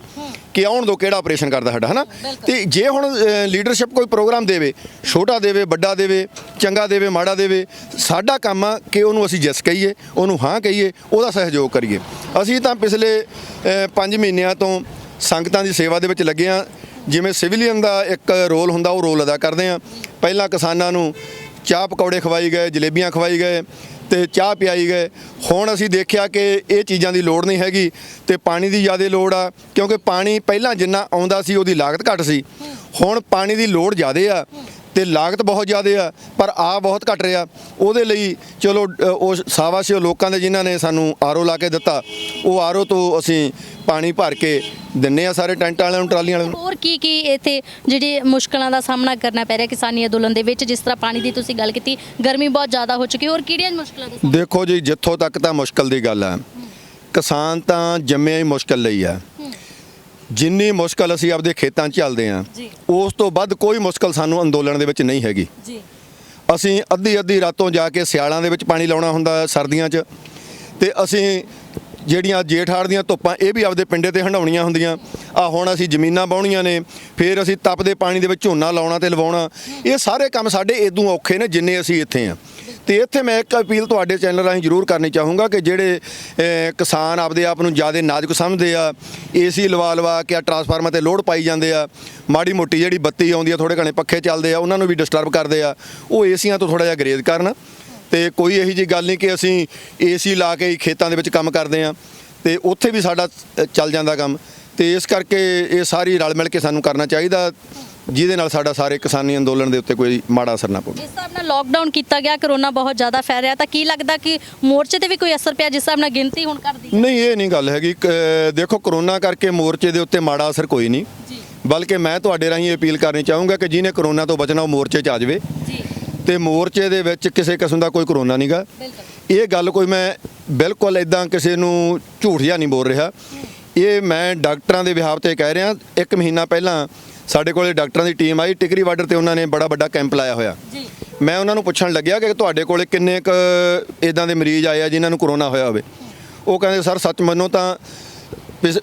ਕਿ ਆਉਣ ਦੋ ਕਿਹੜਾ ਆਪਰੇਸ਼ਨ ਕਰਦਾ ਸਾਡਾ, ਹੈ ਨਾ। ਤੇ ਜੇ ਹੁਣ ਲੀਡਰਸ਼ਿਪ ਕੋਈ ਪ੍ਰੋਗਰਾਮ ਦੇਵੇ, ਛੋਟਾ ਦੇਵੇ, ਵੱਡਾ ਦੇਵੇ, ਚੰਗਾ ਦੇਵੇ, ਮਾੜਾ ਦੇਵੇ, ਸਾਡਾ ਕੰਮ ਆ ਕਿ ਉਹਨੂੰ ਅਸੀਂ ਯੈਸ ਕਹੀਏ, ਉਹਨੂੰ ਹਾਂ ਕਹੀਏ, ਉਹਦਾ ਸਹਿਯੋਗ ਕਰੀਏ। ਅਸੀਂ ਤਾਂ ਪਿਛਲੇ 5 ਮਹੀਨਿਆਂ ਤੋਂ ਸੰਗਤਾਂ ਦੀ ਸੇਵਾ ਦੇ ਵਿੱਚ ਲੱਗੇ ਹਾਂ। ਜਿਵੇਂ ਸਿਵਲੀਅਨ ਦਾ ਇੱਕ ਰੋਲ ਹੁੰਦਾ ਉਹ ਰੋਲ ਅਦਾ ਕਰਦੇ ਹਾਂ। ਪਹਿਲਾਂ ਕਿਸਾਨਾਂ ਨੂੰ ਚਾਹ ਪਕੌੜੇ ਖਵਾਈ ਗਏ, ਜਲੇਬੀਆਂ ਖਵਾਈ ਗਏ ਤੇ ਚਾਹ ਪਿਆਈ ਗਏ। ਹੁਣ ਅਸੀਂ ਦੇਖਿਆ ਕਿ ਇਹ ਚੀਜ਼ਾਂ ਦੀ ਲੋੜ ਨਹੀਂ ਹੈਗੀ ਤੇ ਪਾਣੀ ਦੀ ਜ਼ਿਆਦਾ ਲੋੜ ਆ, ਕਿਉਂਕਿ ਪਾਣੀ ਪਹਿਲਾਂ ਜਿੰਨਾ ਆਉਂਦਾ ਸੀ ਉਹਦੀ ਲਾਗਤ ਘੱਟ ਸੀ। ਹੁਣ ਪਾਣੀ ਦੀ ਲੋੜ ਜ਼ਿਆਦਾ ਆ ਤੇ ਲਾਗਤ ਬਹੁਤ ਜ਼ਿਆਦਾ ਆ, ਪਰ ਆ ਬਹੁਤ ਘਟ ਰਿਹਾ। ਉਹਦੇ ਲਈ ਚਲੋ ਉਹ ਸ਼ਾਬਾਸ਼ ਲੋਕਾਂ ਦੇ ਜਿਨ੍ਹਾਂ ਨੇ ਸਾਨੂੰ ਆਰਓ ਲਾ ਕੇ ਦਿੱਤਾ, ਉਹ ਆਰਓ ਤੋਂ ਅਸੀਂ ਪਾਣੀ ਭਰ ਕੇ ਦਿੰਨੇ ਆ ਸਾਰੇ ਟੈਂਟ ਵਾਲਿਆਂ ਨੂੰ, ਟਰਾਲੀਆਂ ਵਾਲਿਆਂ ਨੂੰ। ਹੋਰ ਕੀ ਕੀ ਇੱਥੇ ਜਿਹੜੀ ਮੁਸ਼ਕਲਾਂ ਦਾ ਸਾਹਮਣਾ ਕਰਨਾ ਪੈ ਰਿਹਾ ਕਿਸਾਨੀ ਅੰਦੋਲਨ ਦੇ ਵਿੱਚ? ਜਿਸ ਤਰ੍ਹਾਂ ਪਾਣੀ ਦੀ ਤੁਸੀਂ ਗੱਲ ਕੀਤੀ, ਗਰਮੀ ਬਹੁਤ ਜ਼ਿਆਦਾ ਹੋ ਚੁੱਕੀ, ਹੋਰ ਕਿਹੜੀਆਂ ਮੁਸ਼ਕਲਾਂ ਦਾ ਸਾਹਮਣਾ? ਦੇਖੋ ਜੀ, ਜਿੱਥੋਂ ਤੱਕ ਤਾਂ ਮੁਸ਼ਕਲ ਦੀ ਗੱਲ ਆ, ਕਿਸਾਨ ਤਾਂ ਜੰਮਿਆ ਹੀ ਮੁਸ਼ਕਲ ਲਈ ਆ। ਜਿੰਨੀ ਮੁਸ਼ਕਲ ਅਸੀਂ ਆਪਦੇ ਖੇਤਾਂ 'ਚ ਝੱਲਦੇ ਆ, ਉਸ ਤੋਂ ਵੱਧ ਕੋਈ ਮੁਸ਼ਕਲ ਸਾਨੂੰ ਅੰਦੋਲਨ ਦੇ ਵਿੱਚ ਨਹੀਂ ਹੈਗੀ। ਅਸੀਂ ਅੱਧੀ ਰਾਤੋਂ ਜਾ ਕੇ ਸਿਆਲਾਂ ਦੇ ਵਿੱਚ ਪਾਣੀ ਲਾਉਣਾ ਹੁੰਦਾ, ਸਰਦੀਆਂ 'ਚ, ਤੇ ਅਸੀਂ ਜਿਹੜੀਆਂ ਜੇਠ ਹਾੜ ਦੀਆਂ ਧੁੱਪਾਂ ਇਹ ਵੀ ਆਪਦੇ ਪਿੰਡੇ ਤੇ ਹੰਡਾਉਣੀਆਂ ਹੁੰਦੀਆਂ। ਹੁਣ ਅਸੀਂ ਜ਼ਮੀਨਾਂ ਵਾਹੁਣੀਆਂ ਨੇ, ਫਿਰ ਅਸੀਂ ਤਪਦੇ ਪਾਣੀ ਦੇ ਵਿੱਚ ਝੋਨਾ ਲਾਉਣਾ ਤੇ ਲਵਾਉਣਾ। ਇਹ ਸਾਰੇ ਕੰਮ ਸਾਡੇ ਇਦੋਂ ਔਖੇ ਨੇ ਜਿੰਨੇ ਅਸੀਂ ਇੱਥੇ ਆ। ਤੇ ਇੱਥੇ ਮੈਂ ਇੱਕ ਅਪੀਲ ਤੁਹਾਡੇ ਚੈਨਲ ਰਾਹੀਂ ਜ਼ਰੂਰ ਕਰਨੀ ਚਾਹੂੰਗਾ ਕਿ ਜਿਹੜੇ ਕਿਸਾਨ ਆਪਦੇ ਆਪ ਨੂੰ ਜ਼ਿਆਦਾ ਨਾਜ਼ੁਕ ਸਮਝਦੇ ਆ, ਏਸੀ ਲਵਾ ਕੇ ਟਰਾਂਸਫਾਰਮਰ ਤੇ ਲੋਡ ਪਾਈ ਜਾਂਦੇ ਆ, ਮਾੜੀ ਮੋਟੀ ਜਿਹੜੀ ਬੱਤੀ ਆਉਂਦੀ ਆ, ਥੋੜੇ ਘਣੇ ਪੱਖੇ ਚੱਲਦੇ ਆ, ਉਹਨਾਂ ਨੂੰ ਵੀ ਡਿਸਟਰਬ ਕਰਦੇ ਆ, ਉਹ ਏਸੀਆਂ ਤੋਂ ਥੋੜਾ ਜਿਹਾ ਗਰੇਜ਼ ਕਰਨ। ਤੇ ਕੋਈ ਇਹੋ ਜਿਹੀ ਗੱਲ ਨਹੀਂ ਕਿ ਅਸੀਂ ਏਸੀ ਲਾ ਕੇ ਹੀ ਖੇਤਾਂ ਦੇ ਵਿੱਚ ਕੰਮ ਕਰਦੇ ਆ, ਤੇ ਉੱਥੇ ਵੀ ਸਾਡਾ ਚੱਲ ਜਾਂਦਾ ਕੰਮ। ਤੇ ਇਸ ਕਰਕੇ ਇਹ ਸਾਰੀ ਰਲ ਮਿਲ ਕੇ ਸਾਨੂੰ ਕਰਨਾ ਚਾਹੀਦਾ, ਜਿਹਦੇ ਨਾਲ ਸਾਡਾ ਸਾਰੇ ਕਿਸਾਨੀ ਅੰਦੋਲਨ ਦੇ ਉੱਤੇ ਕੋਈ ਮਾੜਾ ਅਸਰ ਨਾ ਪਵੇ। ਜਿਸ ਹਿਸਾਬ ਨਾਲ ਲੋਕਡਾਊਨ ਕੀਤਾ ਗਿਆ, ਕਰੋਨਾ ਬਹੁਤ ਜ਼ਿਆਦਾ ਫੈਲ ਰਿਹਾ, ਤਾਂ ਕੀ ਲੱਗਦਾ ਕਿ ਮੋਰਚੇ ਤੇ ਵੀ ਕੋਈ ਅਸਰ ਪਿਆ ਜਿਸ ਹਿਸਾਬ ਨਾਲ ਗਿਣਤੀ ਹੁਣ ਕਰਦੀ? ਨਹੀਂ, ਇਹ ਨਹੀਂ ਗੱਲ ਹੈਗੀ। ਦੇਖੋ, ਕਰੋਨਾ ਕਰਕੇ ਮੋਰਚੇ ਦੇ ਉੱਤੇ ਮਾੜਾ ਅਸਰ ਕੋਈ ਨਹੀਂ, ਬਲਕਿ ਮੈਂ ਤੁਹਾਡੇ ਰਾਹੀਂ ਅਪੀਲ ਕਰਨੀ ਚਾਹੂੰਗਾ ਕਿ ਜਿਹਨੇ ਕਰੋਨਾ ਤੋਂ ਬਚਣਾ ਉਹ ਮੋਰਚੇ 'ਚ ਆ ਜਾਵੇ। ਤੇ ਮੋਰਚੇ ਦੇ ਵਿੱਚ ਕਿਸੇ ਕਿਸਮ ਦਾ ਕੋਈ ਕਰੋਨਾ ਨਹੀਂਗਾ। ਇਹ ਗੱਲ ਕੋਈ ਮੈਂ ਬਿਲਕੁਲ ਇਦਾਂ ਕਿਸੇ ਨੂੰ ਝੂਠ ਜਿਹਾ ਨਹੀਂ ਬੋਲ ਰਿਹਾ। ਇਹ ਮੈਂ ਡਾਕਟਰਾਂ ਦੇ ਬਿਹਾਫ ਤੇ ਕਹਿ ਰਿਹਾ। 1 ਮਹੀਨਾ ਪਹਿਲਾਂ ਸਾਡੇ ਕੋਲੇ ਡਾਕਟਰਾਂ ਦੀ ਟੀਮ ਆਈ ਟਿਕਰੀ ਬਾਰਡਰ ਤੇ, ਉਹਨਾਂ ਨੇ ਬੜਾ ਵੱਡਾ ਕੈਂਪ ਲਾਇਆ ਹੋਇਆ। ਮੈਂ ਉਹਨਾਂ ਨੂੰ ਪੁੱਛਣ ਲੱਗਿਆ ਕਿ ਤੁਹਾਡੇ ਕੋਲੇ ਕਿੰਨੇ ਕੁ ਇਦਾਂ ਦੇ ਮਰੀਜ਼ ਆਏ ਆ ਜਿਨ੍ਹਾਂ ਨੂੰ ਕਰੋਨਾ ਹੋਇਆ ਹੋਵੇ। ਉਹ ਕਹਿੰਦੇ ਸਰ ਸੱਚ ਮੰਨੋ ਤਾਂ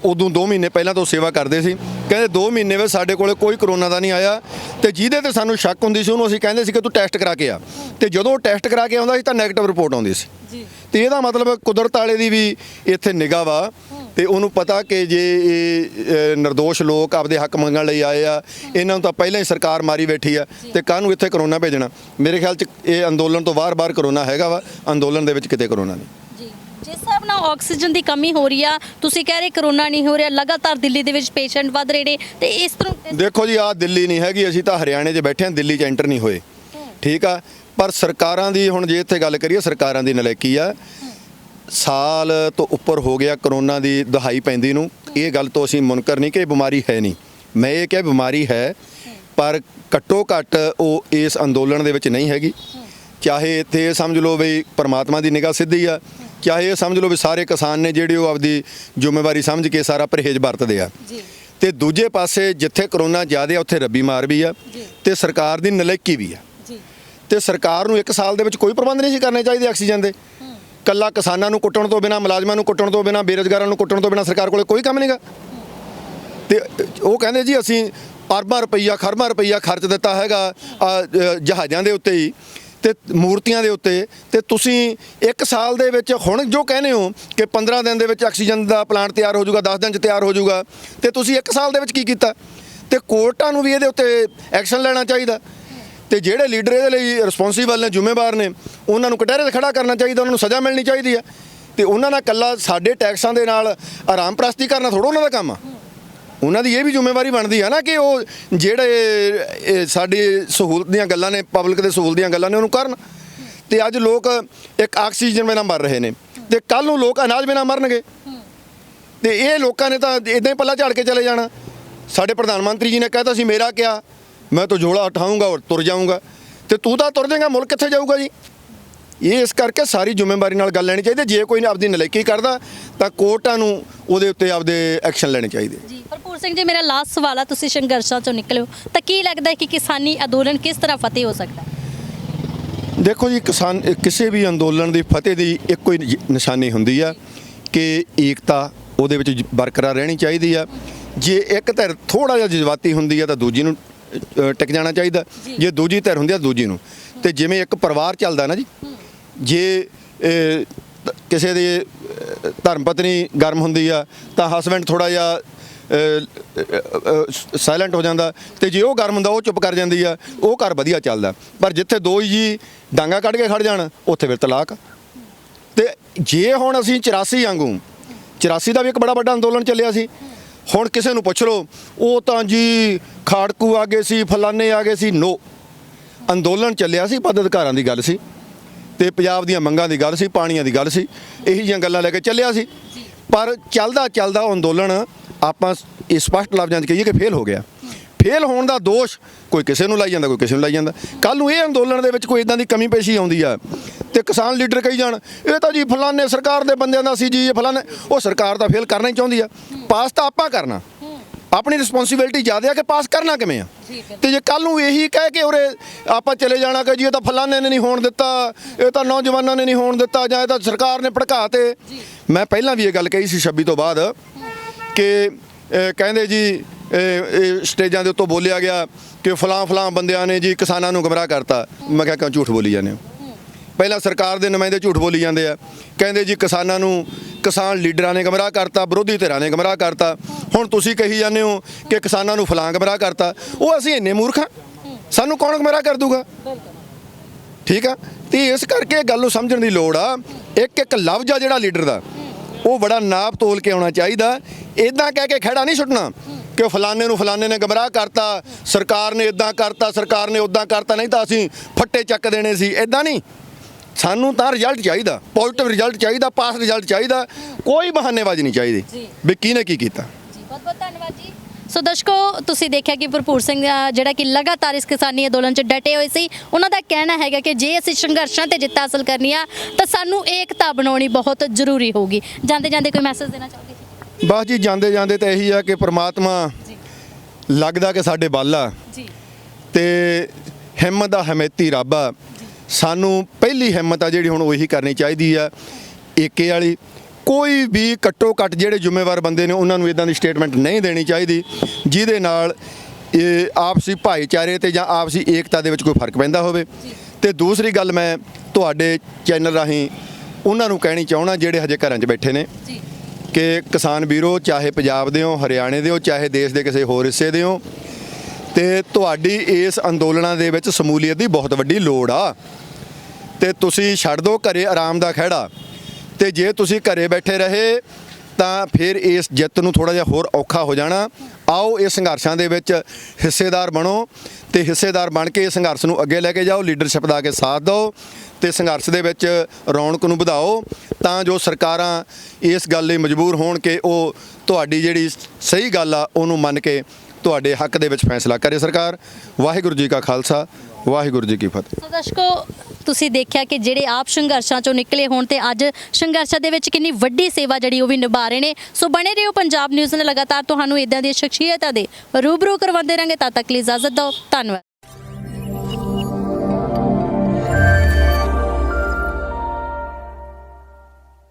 ਉਦੋਂ 2 ਮਹੀਨੇ ਪਹਿਲਾਂ ਤੋਂ ਸੇਵਾ ਕਰਦੇ ਸੀ, ਕਹਿੰਦੇ 2 ਮਹੀਨੇ ਵਿੱਚ ਸਾਡੇ ਕੋਲੇ ਕੋਈ ਕਰੋਨਾ ਦਾ ਨਹੀਂ ਆਇਆ। ਤੇ ਜਿਹਦੇ ਤੇ ਸਾਨੂੰ ਸ਼ੱਕ ਹੁੰਦੀ ਸੀ ਉਹਨੂੰ ਅਸੀਂ ਕਹਿੰਦੇ ਸੀ ਕਿ ਤੂੰ ਟੈਸਟ ਕਰਾ ਕੇ ਆ, ਤੇ ਜਦੋਂ ਉਹ ਟੈਸਟ ਕਰਾ ਕੇ ਆਉਂਦਾ ਸੀ ਤਾਂ ਨੈਗੇਟਿਵ ਰਿਪੋਰਟ ਆਉਂਦੀ ਸੀ। ਤੇ ਇਹਦਾ ਮਤਲਬ ਕੁਦਰਤ ਵਾਲੇ ਦੀ ਵੀ ਇੱਥੇ ਨਿਗਾਹ ਵਾ, ਤੇ ਉਹਨੂੰ ਪਤਾ ਕਿ ਜੇ ਇਹ ਨਿਰਦੋਸ਼ ਲੋਕ ਆਪਦੇ ਹੱਕ ਮੰਗਣ ਲਈ ਆਏ ਆ, ਇਹਨਾਂ ਨੂੰ ਤਾਂ ਪਹਿਲਾਂ ਹੀ ਸਰਕਾਰ ਮਾਰੀ ਬੈਠੀ ਆ, ਤੇ ਕਾਹਨੂੰ ਇੱਥੇ ਕਰੋਨਾ ਭੇਜਣਾ। ਮੇਰੇ ਖਿਆਲ 'ਚ ਇਹ ਅੰਦੋਲਨ ਤੋਂ ਬਾਰ-ਬਾਰ ਕਰੋਨਾ ਹੈਗਾ ਵਾ, ਅੰਦੋਲਨ ਦੇ ਵਿੱਚ ਕਿਤੇ ਕਰੋਨਾ ਨਹੀਂ। ਜਿਸ ਹਿਸਾਬ ਨਾਲ ਆਕਸੀਜਨ ਦੀ ਕਮੀ ਹੋ ਰਹੀ ਆ, ਤੁਸੀਂ ਕਹਿ ਰਹੇ ਕਰੋਨਾ ਨਹੀਂ ਹੋ ਰਿਹਾ, ਲਗਾਤਾਰ ਦਿੱਲੀ ਦੇ ਵਿੱਚ ਪੇਸ਼ੈਂਟ ਵੱਧ ਰਹੇ ਨੇ, ਤੇ ਇਸ ਤਰ੍ਹਾਂ ਦੇਖੋ ਜੀ, ਆਹ ਦਿੱਲੀ ਨਹੀਂ ਹੈਗੀ, ਅਸੀਂ ਤਾਂ ਹਰਿਆਣੇ 'ਚ ਬੈਠੇ ਹਾਂ, ਦਿੱਲੀ 'ਚ ਐਂਟਰ ਨਹੀਂ ਹੋਏ, ਠੀਕ ਆ। ਪਰ ਸਰਕਾਰਾਂ ਦੀ ਹੁਣ ਜੇ ਇੱਥੇ ਗੱਲ ਕਰੀਏ, ਸਰਕਾਰਾਂ ਦੀ ਨਲਾਇਕੀ ਆ। ਸਾਲ ਤੋਂ ਉੱਪਰ ਹੋ ਗਿਆ ਕਰੋਨਾ ਦੀ ਦਹਾਈ ਪੈਂਦੀ ਨੂੰ। ਇਹ ਗੱਲ ਤੋਂ ਅਸੀਂ ਮੁਨਕਰ ਨਹੀਂ ਕਿ ਇਹ ਬਿਮਾਰੀ ਹੈ ਨਹੀਂ, ਮੈਂ ਇਹ ਕਿਹਾ ਬਿਮਾਰੀ ਹੈ, ਪਰ ਘੱਟੋ ਘੱਟ ਉਹ ਇਸ ਅੰਦੋਲਨ ਦੇ ਵਿੱਚ ਨਹੀਂ ਹੈਗੀ। ਚਾਹੇ ਇੱਥੇ ਸਮਝ ਲਓ ਵੀ ਪਰਮਾਤਮਾ ਦੀ ਨਿਗਾਹ ਸਿੱਧੀ ਆ, ਚਾਹੇ ਇਹ ਸਮਝ ਲਓ ਵੀ ਸਾਰੇ ਕਿਸਾਨ ਨੇ ਜਿਹੜੇ ਉਹ ਆਪਦੀ ਜ਼ਿੰਮੇਵਾਰੀ ਸਮਝ ਕੇ ਸਾਰਾ ਪਰਹੇਜ਼ ਵਰਤਦੇ ਆ। ਤੇ ਦੂਜੇ ਪਾਸੇ ਜਿੱਥੇ ਕਰੋਨਾ ਜ਼ਿਆਦਾ ਉੱਥੇ ਰੱਬੀ ਮਾਰ ਵੀ ਆ, ਤੇ ਸਰਕਾਰ ਦੀ ਨਲਾਇਕੀ ਵੀ ਆ। ਤੇ ਸਰਕਾਰ ਨੂੰ 1 ਸਾਲ ਦੇ ਵਿੱਚ ਕੋਈ ਪ੍ਰਬੰਧ ਨਹੀਂ ਸੀ ਕਰਨੇ ਚਾਹੀਦੇ ਆਕਸੀਜਨ ਦੇ। ਕੱਲਾ ਕਿਸਾਨਾਂ ਨੂੰ ਕੁੱਟਣ ਤੋਂ ਬਿਨਾਂ, ਮੁਲਾਜ਼ਮਾਂ ਨੂੰ ਕੁੱਟਣ ਤੋਂ ਬਿਨਾਂ, ਬੇਰੁਜ਼ਗਾਰਾਂ ਨੂੰ ਕੁੱਟਣ ਤੋਂ ਬਿਨਾਂ ਸਰਕਾਰ ਕੋਲੇ ਕੋਈ ਕੰਮ ਨਹੀਂਗਾ। ਤੇ ਉਹ ਕਹਿੰਦੇ ਜੀ ਅਸੀਂ ਅਰਬਾਂ ਰੁਪਈਆ, ਖਰਬਾਂ ਰੁਪਈਆ ਖਰਚ ਦਿੱਤਾ ਹੈਗਾ ਜਹਾਜ਼ਾਂ ਦੇ ਉੱਤੇ ਹੀ ਤੇ ਮੂਰਤੀਆਂ ਦੇ ਉੱਤੇ, ਤੇ ਤੁਸੀਂ 1 ਸਾਲ ਦੇ ਵਿੱਚ ਹੁਣ ਜੋ ਕਹਿੰਦੇ ਹੋ ਕਿ 15 ਦਿਨ ਦੇ ਵਿੱਚ ਆਕਸੀਜਨ ਦਾ ਪਲਾਂਟ ਤਿਆਰ ਹੋ ਜਾਊਗਾ, 10 ਦਿਨ 'ਚ ਤਿਆਰ ਹੋ ਜਾਊਗਾ, ਤੇ ਤੁਸੀਂ 1 ਸਾਲ ਦੇ ਵਿੱਚ ਕੀ ਕੀਤਾ? ਤੇ ਕੋਰਟਾਂ ਨੂੰ ਵੀ ਇਹਦੇ ਉੱਤੇ ਐਕਸ਼ਨ ਲੈਣਾ ਚਾਹੀਦਾ। ਤੇ ਜਿਹੜੇ ਲੀਡਰ ਇਹਦੇ ਲਈ ਰਿਸਪੌਂਸੀਬਲ ਨੇ, ਜ਼ਿੰਮੇਵਾਰ ਨੇ, ਉਹਨਾਂ ਨੂੰ ਕਟਹਿਰੇ 'ਤੇ ਖੜਾ ਕਰਨਾ ਚਾਹੀਦਾ, ਉਹਨਾਂ ਨੂੰ ਸਜ਼ਾ ਮਿਲਣੀ ਚਾਹੀਦੀ ਆ। ਤੇ ਉਹਨਾਂ ਨਾਲ ਇਕੱਲਾ ਸਾਡੇ ਟੈਕਸਾਂ ਦੇ ਨਾਲ ਆਰਾਮ ਪ੍ਰਸਤੀ ਕਰਨਾ ਥੋੜ੍ਹਾ ਉਹਨਾਂ ਦਾ ਕੰਮ ਆ। ਉਹਨਾਂ ਦੀ ਇਹ ਵੀ ਜ਼ਿੰਮੇਵਾਰੀ ਬਣਦੀ ਆ ਨਾ ਕਿ ਉਹ ਜਿਹੜੇ ਸਾਡੀ ਸਹੂਲਤ ਦੀਆਂ ਗੱਲਾਂ ਨੇ, ਪਬਲਿਕ ਦੇ ਸਹੂਲਤ ਦੀਆਂ ਗੱਲਾਂ ਨੇ, ਉਹਨੂੰ ਕਰਨ। ਤੇ ਅੱਜ ਲੋਕ ਇੱਕ ਆਕਸੀਜਨ ਬਿਨਾਂ ਮਰ ਰਹੇ ਨੇ, ਤੇ ਕੱਲ੍ਹ ਨੂੰ ਲੋਕ ਅਨਾਜ ਬਿਨਾਂ ਮਰਨਗੇ। ਤੇ ਇਹ ਲੋਕਾਂ ਨੇ ਤਾਂ ਇੱਦਾਂ ਹੀ ਪੱਲਾ ਝਾੜ ਕੇ ਚਲੇ ਜਾਣਾ। ਸਾਡੇ ਪ੍ਰਧਾਨ ਮੰਤਰੀ ਜੀ ਨੇ ਕਹਿਤਾ ਸੀ ਮੇਰਾ ਕਿਆ, ਮੈਂ ਤਾਂ ਝੋਲਾ ਉਠਾਊਂਗਾ ਔਰ ਤੁਰ ਜਾਊਂਗਾ। ਤੇ ਤੂੰ ਤਾਂ ਤੁਰ ਜਾਏਗਾ, ਮੁਲਕ ਕਿੱਥੇ ਜਾਊਗਾ ਜੀ? ਇਹ ਇਸ ਕਰਕੇ ਸਾਰੀ ਜ਼ਿੰਮੇਵਾਰੀ ਨਾਲ ਗੱਲ ਲੈਣੀ ਚਾਹੀਦੀ। ਜੇ ਕੋਈ ਆਪਦੀ ਨਲਾਇਕੀ ਕਰਦਾ ਤਾਂ ਕੋਰਟਾਂ ਨੂੰ ਉਹਦੇ ਉੱਤੇ ਆਪਦੇ ਐਕਸ਼ਨ ਲੈਣੇ ਚਾਹੀਦੇ। ਜੀ ਭਰਪੂਰ ਸਿੰਘ ਜੀ, ਮੇਰਾ ਲਾਸਟ ਸਵਾਲ ਆ, ਤੁਸੀਂ ਸੰਘਰਸ਼ਾਂ ਚੋਂ ਨਿਕਲੇ ਹੋ, ਤਾਂ ਕੀ ਲੱਗਦਾ ਹੈ ਕਿ ਕਿਸਾਨੀ ਅੰਦੋਲਨ ਕਿਸ ਤਰ੍ਹਾਂ ਫਤਿਹ ਹੋ ਸਕਦਾ? ਦੇਖੋ ਜੀ, ਕਿਸੇ ਵੀ ਅੰਦੋਲਨ ਦੀ ਫਤਿਹ ਦੀ ਇੱਕੋ ਹੀ ਨਿਸ਼ਾਨੀ ਹੁੰਦੀ ਆ ਕਿ ਏਕਤਾ ਉਹਦੇ ਵਿੱਚ ਬਰਕਰਾਰ ਰਹਿਣੀ ਚਾਹੀਦੀ ਆ। ਜੇ ਇੱਕ ਧਿਰ ਥੋੜਾ ਜਿਹਾ ਜਜ਼ਬਾਤੀ ਹੁੰਦੀ ਆ ਤਾਂ ਦੂਜੀ ਨੂੰ ਟਿਕ ਜਾਣਾ ਚਾਹੀਦਾ, ਜੇ ਦੂਜੀ ਧਿਰ ਹੁੰਦੀ ਆ ਦੂਜੀ ਨੂੰ। ਤੇ ਜਿਵੇਂ ਇੱਕ ਪਰਿਵਾਰ ਚੱਲਦਾ ਨਾ ਜੀ, ਜੇ ਕਿਸੇ ਦੀ ਧਰਮ ਪਤਨੀ ਗਰਮ ਹੁੰਦੀ ਆ ਤਾਂ ਹਸਬੈਂਡ ਥੋੜਾ ਜਿਹਾ ਸਾਇਲੈਂਟ ਹੋ ਜਾਂਦਾ, ਤੇ ਜੇ ਉਹ ਗਰਮ ਹੁੰਦਾ ਉਹ ਚੁੱਪ ਕਰ ਜਾਂਦੀ ਆ, ਉਹ ਘਰ ਵਧੀਆ ਚੱਲਦਾ। ਪਰ ਜਿੱਥੇ ਦੋ ਹੀ ਜੀ ਡਾਂਗਾ ਕੱਢ ਕੇ ਖੜ ਜਾਣ, ਉੱਥੇ ਫਿਰ ਤਲਾਕ। ਤੇ ਜੇ ਹੁਣ ਅਸੀਂ 84 ਵਾਂਗੂ 84 ਦਾ ਵੀ ਇੱਕ ਬੜਾ ਵੱਡਾ ਅੰਦੋਲਨ ਚੱਲਿਆ ਸੀ, ਹੁਣ ਕਿਸੇ ਨੂੰ ਪੁੱਛ ਲਓ ਉਹ ਤਾਂ ਜੀ ਖਾੜਕੂ ਆ ਗਏ ਸੀ, ਫਲਾਨੇ ਆ ਗਏ ਸੀ। ਨੋ, ਅੰਦੋਲਨ ਚੱਲਿਆ ਸੀ, ਪਦ ਅਧਿਕਾਰਾਂ ਦੀ ਗੱਲ ਸੀ ਤੇ ਪੰਜਾਬ ਦੀਆਂ ਮੰਗਾਂ ਦੀ ਗੱਲ ਸੀ, ਪਾਣੀਆਂ ਦੀ ਗੱਲ ਸੀ, ਇਹੀ ਜਿਹੀਆਂ ਗੱਲਾਂ ਲੈ ਕੇ ਚੱਲਿਆ ਸੀ। ਪਰ ਚੱਲਦਾ ਉਹ ਅੰਦੋਲਨ ਆਪਾਂ ਇਹ ਸਪਸ਼ਟ ਲਫ਼ਜ਼ਾਂ 'ਚ ਕਹੀਏ ਕਿ ਫੇਲ ਹੋ ਗਿਆ। ਫੇਲ ਹੋਣ ਦਾ ਦੋਸ਼ ਕੋਈ ਕਿਸੇ ਨੂੰ ਲਾਈ ਜਾਂਦਾ, ਕੋਈ ਕਿਸੇ ਨੂੰ ਲਾਈ ਜਾਂਦਾ। ਕੱਲ ਨੂੰ ਇਹ ਅੰਦੋਲਨ ਦੇ ਵਿੱਚ ਕੋਈ ਇਦਾਂ ਦੀ ਕਮੀ ਪੇਸ਼ੀ ਆਉਂਦੀ ਆ ਤੇ ਕਿਸਾਨ ਲੀਡਰ ਕਹੀ ਜਾਣ ਇਹ ਤਾਂ ਜੀ ਫਲਾਨੇ ਸਰਕਾਰ ਦੇ ਬੰਦਿਆਂ ਦਾ ਸੀ ਜੀ, ਇਹ ਫਲਾਨੇ, ਉਹ ਸਰਕਾਰ ਤਾਂ ਫੇਲ ਕਰਨਾ ਹੀ ਚਾਹੁੰਦੀ ਆ। ਪਾਸ ਤਾਂ ਆਪਾਂ ਕਰਨਾ, ਆਪਣੀ ਰਿਸਪੌਂਸਿਬਿਲਟੀ ਜ਼ਿਆਦਾ ਆ ਕਿ ਪਾਸ ਕਰਨਾ ਕਿਵੇਂ ਆ। ਤੇ ਜੇ ਕੱਲ ਨੂੰ ਇਹੀ ਕਹਿ ਕੇ ਉਰੇ ਆਪਾਂ ਚਲੇ ਜਾਣਾ ਕਿ ਜੀ ਇਹ ਤਾਂ ਫਲਾਨੇ ਨੇ ਨਹੀਂ ਹੋਣ ਦਿੱਤਾ, ਇਹ ਤਾਂ ਨੌਜਵਾਨਾਂ ਨੇ ਨਹੀਂ ਹੋਣ ਦਿੱਤਾ, ਜਾਂ ਇਹ ਤਾਂ ਸਰਕਾਰ ਨੇ ਭੜਕਾ ਤੇ। ਮੈਂ ਪਹਿਲਾਂ ਵੀ ਇਹ ਗੱਲ ਕਹੀ ਸੀ 26 ਤੋਂ ਬਾਅਦ ਕਿ ਕਹਿੰਦੇ ਜੀ ਇਹ ਸਟੇਜਾਂ ਦੇ ਉੱਤੋਂ ਬੋਲਿਆ ਗਿਆ ਕਿ ਫਲਾਂ ਬੰਦਿਆਂ ਨੇ ਜੀ ਕਿਸਾਨਾਂ ਨੂੰ ਗੁੰਮਰਾਹ ਕਰਤਾ। ਮੈਂ ਕਿਹਾ ਕਿਉਂ ਝੂਠ ਬੋਲੀ ਜਾਂਦੇ ਹੋ? ਪਹਿਲਾਂ ਸਰਕਾਰ ਦੇ ਨੁਮਾਇੰਦੇ ਝੂਠ ਬੋਲੀ ਜਾਂਦੇ ਆ, ਕਹਿੰਦੇ ਜੀ ਕਿਸਾਨਾਂ ਨੂੰ ਕਿਸਾਨ ਲੀਡਰਾਂ ਨੇ ਗੁੰਮਰਾਹ ਕਰਤਾ, ਵਿਰੋਧੀ ਧਿਰਾਂ ਨੇ ਗੁੰਮਰਾਹ ਕਰਤਾ। ਹੁਣ ਤੁਸੀਂ ਕਹੀ ਜਾਂਦੇ ਹੋ ਕਿ ਕਿਸਾਨਾਂ ਨੂੰ ਫਲਾਂ ਗੁੰਮਰਾਹ ਕਰਤਾ। ਉਹ ਅਸੀਂ ਇੰਨੇ ਮੂਰਖ ਹਾਂ, ਸਾਨੂੰ ਕੌਣ ਗੁੰਮਰਾਹ ਕਰ ਦੂਗਾ? ਠੀਕ ਆ। ਤੇ ਇਸ ਕਰਕੇ ਗੱਲ ਨੂੰ ਸਮਝਣ ਦੀ ਲੋੜ ਆ। ਇੱਕ ਲਫ਼ਜ਼ ਆ ਜਿਹੜਾ ਲੀਡਰ ਦਾ, ਉਹ ਬੜਾ ਨਾਪ ਤੋਲ ਕੇ ਆਉਣਾ ਚਾਹੀਦਾ। ਇਦਾਂ ਕਹਿ ਕੇ ਖਹਿੜਾ ਨਹੀਂ ਸੁੱਟਣਾ ਕਿ ਫਲਾਨੇ ਨੂੰ ਫਲਾਨੇ ਨੇ ਗੁੰਮਰਾਹ ਕਰਤਾ, ਸਰਕਾਰ ਨੇ ਇਦਾਂ ਕਰਤਾ, ਸਰਕਾਰ ਨੇ ਉਦਾਂ ਕਰਤਾ, ਨਹੀਂ ਤਾਂ ਅਸੀਂ ਫੱਟੇ ਚੱਕ ਦੇਣੇ ਸੀ। ਇਦਾਂ ਨਹੀਂ, ਸਾਨੂੰ ਤਾਂ ਰਿਜ਼ਲਟ ਚਾਹੀਦਾ, ਪੋਜ਼ਿਟਿਵ ਰਿਜ਼ਲਟ ਚਾਹੀਦਾ, ਪਾਸ ਰਿਜ਼ਲਟ ਚਾਹੀਦਾ। ਕੋਈ ਬਹਾਨੇਬਾਜ਼ੀ ਨਹੀਂ ਚਾਹੀਦੀ ਵੀ ਕਿਹਨੇ ਕੀ ਕੀਤਾ। ਜੀ ਬਹੁਤ ਬਹੁਤ ਧੰਨਵਾਦ ਜੀ। ਸੋ ਦਰਸ਼ਕੋ, ਤੁਸੀਂ ਦੇਖਿਆ ਕਿ ਭਰਪੂਰ ਸਿੰਘ ਜਿਹੜਾ ਕਿ ਲਗਾਤਾਰ ਇਸ ਕਿਸਾਨੀ ਅੰਦੋਲਨ 'ਚ ਡਟੇ ਹੋਏ ਸੀ। ਉਹਨਾਂ ਦਾ ਕਹਿਣਾ ਹੈਗਾ ਕਿ ਜੇ ਅਸੀਂ ਸੰਘਰਸ਼ਾਂ ਤੇ ਜਿੱਤ ਹਾਸਲ ਕਰਨੀ ਆ ਤਾਂ ਸਾਨੂੰ ਏਕਤਾ ਬਣਾਉਣੀ ਬਹੁਤ ਜ਼ਰੂਰੀ ਹੋਊਗੀ। ਜਾਂਦੇ ਜਾਂਦੇ ਕੋਈ ਮੈਸੇਜ ਦੇਣਾ ਚਾਹੋਗੇ? ਬਸ ਜੀ, ਜਾਂਦੇ ਜਾਂਦੇ ਤਾਂ ਇਹੀ ਆ ਕਿ ਪ੍ਰਮਾਤਮਾ ਲੱਗਦਾ ਕਿ ਸਾਡੇ ਵੱਲ ਆ ਜੀ, ਤੇ ਹਿੰਮਤ ਦਾ ਹਮੇਤੀ ਰੱਬ ਆ। ਸਾਨੂੰ ਪਹਿਲੀ ਹਿੰਮਤ ਆ ਜਿਹੜੀ ਹੁਣ ਉਹੀ ਕਰਨੀ ਚਾਹੀਦੀ ਆ, ਏਕੇ ਵਾਲੀ। ਕੋਈ ਵੀ ਘੱਟੋ ਘੱਟ ਜਿਹੜੇ ਜ਼ਿੰਮੇਵਾਰ ਬੰਦੇ ਨੇ ਉਹਨਾਂ ਨੂੰ ਇਦਾਂ ਦੀ ਸਟੇਟਮੈਂਟ ਨਹੀਂ ਦੇਣੀ ਚਾਹੀਦੀ ਜਿਹਦੇ ਨਾਲ ਇਹ ਆਪਸੀ ਭਾਈਚਾਰੇ ਤੇ ਜਾਂ ਆਪਸੀ ਏਕਤਾ ਦੇ ਵਿੱਚ ਕੋਈ ਫਰਕ ਪੈਂਦਾ ਹੋਵੇ। ਤੇ ਦੂਸਰੀ ਗੱਲ ਮੈਂ ਤੁਹਾਡੇ ਚੈਨਲ ਰਾਹੀਂ ਉਹਨਾਂ ਨੂੰ ਕਹਿਣੀ ਚਾਹੁੰਦਾ ਜਿਹੜੇ ਹਜੇ ਘਰਾਂ 'ਚ ਬੈਠੇ ਨੇ ਕਿ ਕਿਸਾਨ ਵੀਰੋ, ਚਾਹੇ ਪੰਜਾਬ ਦੇ ਹੋ, ਹਰਿਆਣੇ ਦੇ ਹੋ, ਚਾਹੇ ਦੇਸ਼ ਦੇ ਕਿਸੇ ਹੋਰ ਹਿੱਸੇ ਦੇ ਹੋ, ਤੇ ਤੁਹਾਡੀ ਇਸ ਅੰਦੋਲਨਾਂ ਦੇ ਵਿੱਚ ਸਮੂਲੀਅਤ ਦੀ ਬਹੁਤ ਵੱਡੀ ਲੋੜ ਆ। ਤੇ ਤੁਸੀਂ ਛੱਡ ਦਿਓ ਘਰੇ ਆਰਾਮ ਦਾ ਖਹਿੜਾ, ਤੇ ਜੇ ਤੁਸੀਂ ਘਰੇ ਬੈਠੇ ਰਹੇ ਤਾਂ ਫਿਰ ਇਸ ਜਿੱਤ ਨੂੰ ਥੋੜਾ ਜਿਹਾ ਹੋਰ ਔਖਾ ਹੋ ਜਾਣਾ। ਆਓ ਇਸ ਸੰਘਰਸ਼ਾਂ ਦੇ ਵਿੱਚ ਹਿੱਸੇਦਾਰ ਬਣੋ ਤੇ ਹਿੱਸੇਦਾਰ ਬਣ ਕੇ ਇਸ ਸੰਘਰਸ਼ ਨੂੰ ਅੱਗੇ ਲੈ ਕੇ ਜਾਓ, ਲੀਡਰਸ਼ਿਪ ਦਾ ਕੇ ਸਾਥ ਦਿਓ ਤੇ ਸੰਘਰਸ਼ ਦੇ ਵਿੱਚ ਰੌਣਕ ਨੂੰ ਵਧਾਓ ਤਾਂ ਜੋ ਸਰਕਾਰਾਂ ਇਸ ਗੱਲ ਲਈ ਮਜਬੂਰ ਹੋਣ ਕਿ ਉਹ ਤੁਹਾਡੀ ਜਿਹੜੀ ਸਹੀ ਗੱਲ ਆ ਉਹਨੂੰ ਮੰਨ ਕੇ ਤੁਹਾਡੇ ਹੱਕ ਦੇ ਵਿੱਚ ਫੈਸਲਾ ਕਰੇ ਸਰਕਾਰ। ਵਾਹਿਗੁਰੂ ਜੀ ਕਾ ਖਾਲਸਾ, ਵਾਹਿਗੁਰੂ ਜੀ ਕੀ ਫਤਿਹ। ਸੋ ਦਰਸ਼ਕੋ, ਤੁਸੀਂ ਦੇਖਿਆ ਕਿ ਜਿਹੜੇ ਆਪ ਸੰਘਰਸ਼ਾਂ ਚੋਂ ਨਿਕਲੇ ਹੋਣ ਤੇ ਅੱਜ ਸੰਘਰਸ਼ਾਂ ਦੇ ਵਿੱਚ ਕਿੰਨੀ ਵੱਡੀ ਸੇਵਾ ਜਿਹੜੀ ਉਹ ਵੀ ਨਿਭਾ ਰਹੇ ਨੇ। ਸੋ ਬਣੇ ਰਹੋ ਪੰਜਾਬ ਨਿਊਜ਼ ਨਾਲ, ਲਗਾਤਾਰ ਤੁਹਾਨੂੰ ਇਦਾਂ ਦੀਆਂ ਸ਼ਖਸੀਅਤਾਂ ਦੇ ਰੂਬਰੂ ਕਰਵਾਉਂਦੇ ਰਾਂਗੇ। ਤਦ ਤੱਕ ਲਈ ਇਜਾਜ਼ਤ ਦਿਓ, ਧੰਨਵਾਦ।